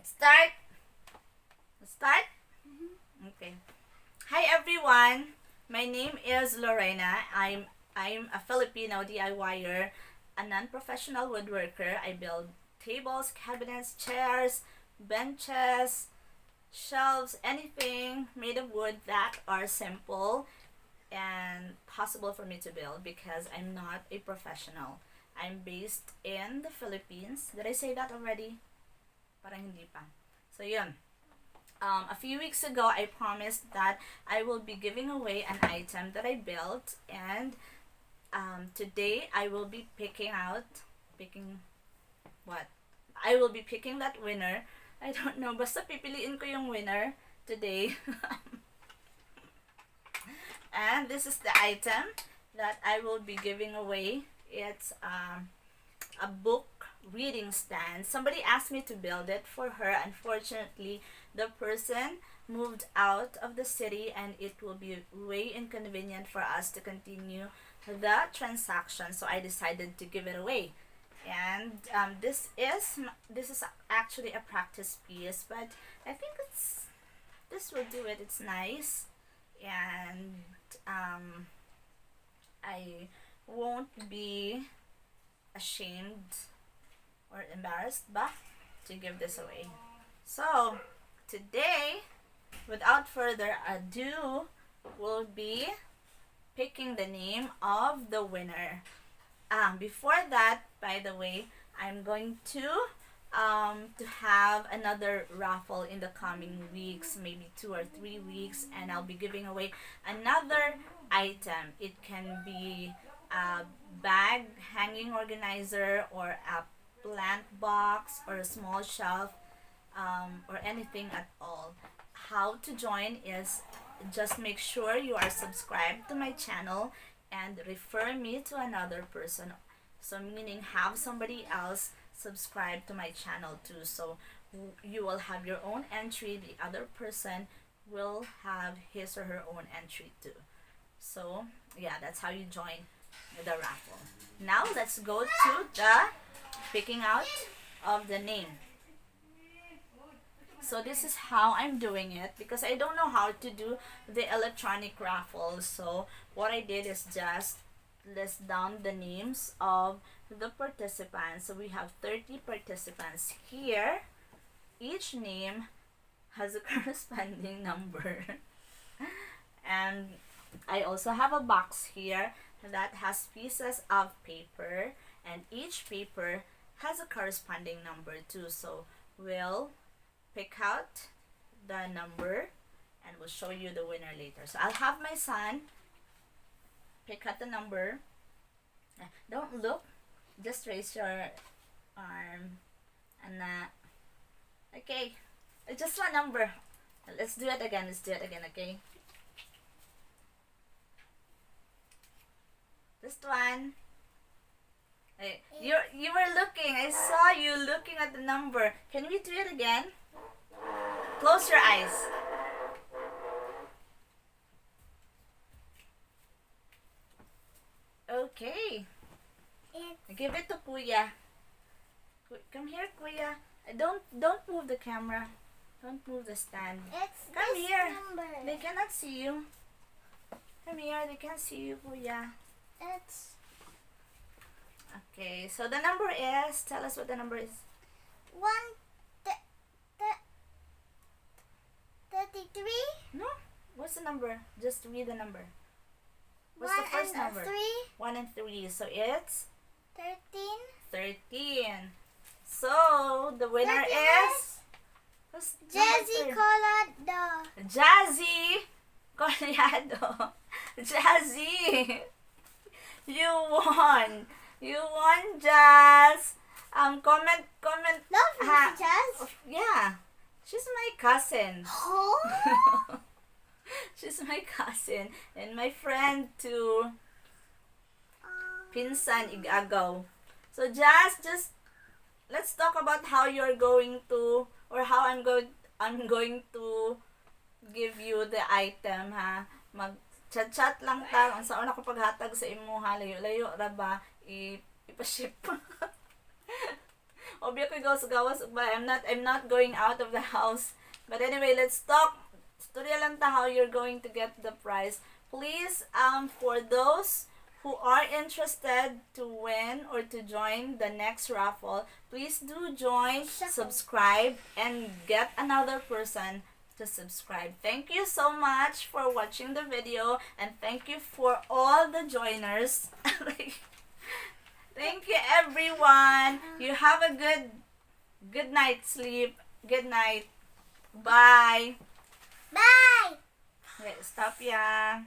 Let's start. Let's start? Okay. Hi everyone. My name is Lorena. I'm a Filipino DIYer, a non-professional woodworker. I build tables, cabinets, chairs, benches, shelves, anything made of wood that are simple and possible for me to build because I'm not a professional. I'm based in the Philippines. Did I say that already? Parang hindi pa. So yun. A few weeks ago, I promised that I will be giving away an item that I built, and today I will be picking what? I will be picking that winner. I don't know, basta pipiliin ko yung winner today. And this is the item that I will be giving away. It's a book reading stand. Somebody asked me to build it for her. Unfortunately, the person moved out of the city and it will be way inconvenient for us to continue the transaction, so I decided to give it away. And this is actually a practice piece, but I think this will do it. It's nice, and I won't be ashamed or embarrassed to give this away. So today, without further ado, we'll be picking the name of the winner. Before that, by the way, I'm going to have another raffle in the coming weeks, maybe 2 or 3 weeks, and I'll be giving away another item. It can be a bag hanging organizer, or a plant box, or a small shelf, or anything at all. How to join is just make sure you are subscribed to my channel and refer me to another person. So meaning have somebody else subscribe to my channel too. So you will have your own entry. The other person will have his or her own entry too. So yeah, that's how you join the raffle. Now let's go to the picking out of the name. So this is how I'm doing it because I don't know how to do the electronic raffle. So what I did is just list down the names of the participants. So we have 30 participants here. Each name has a corresponding number. And I also have a box here that has pieces of paper, and each paper has a corresponding number too. So we'll pick out the number and we'll show you the winner later. So I'll have my son pick out the number. Don't look, just raise your arm, and okay, just one number. Let's do it again, okay? Just one. Hey, you were looking. I saw you looking at the number. Can we do it again? Close your eyes. Okay. Give it to Kuya. Come here, Kuya. Don't move the camera. Don't move the stand. Come here. Number. They cannot see you. Come here. They can't see you, Kuya. It's Okay. So the number is. Tell us what the number is. 33. No. What's the number? Just read the number. What's 1 the first and number? 3. 1 and 3. So it's 13. 13. So the winner 13 is who's Jazzy number Colado. 3? Jazzy Colado. Jazzy. You won. You won, Jazz. Comment. Love you, Jazz. Yeah. She's my cousin. Oh. She's my cousin and my friend too. Pinsan Igagaw. So just let's talk about how you're going to, or how I'm going to give you the item, ha. Mag chat lang ta unsa una ko paghatag sa imo, ha. Layo ra ba ipaship. Obi ako gawas gawas ba? I'm not going out of the house. But anyway, let's talk. Storya lang ta how you're going to get the prize. Please, for those who are interested to win or to join the next raffle, please do join, subscribe, and get another person to subscribe. Thank you so much for watching the video, and thank you for all the joiners. Thank you, everyone. You have a good night sleep. Good night. Bye. Bye. Okay, stop ya.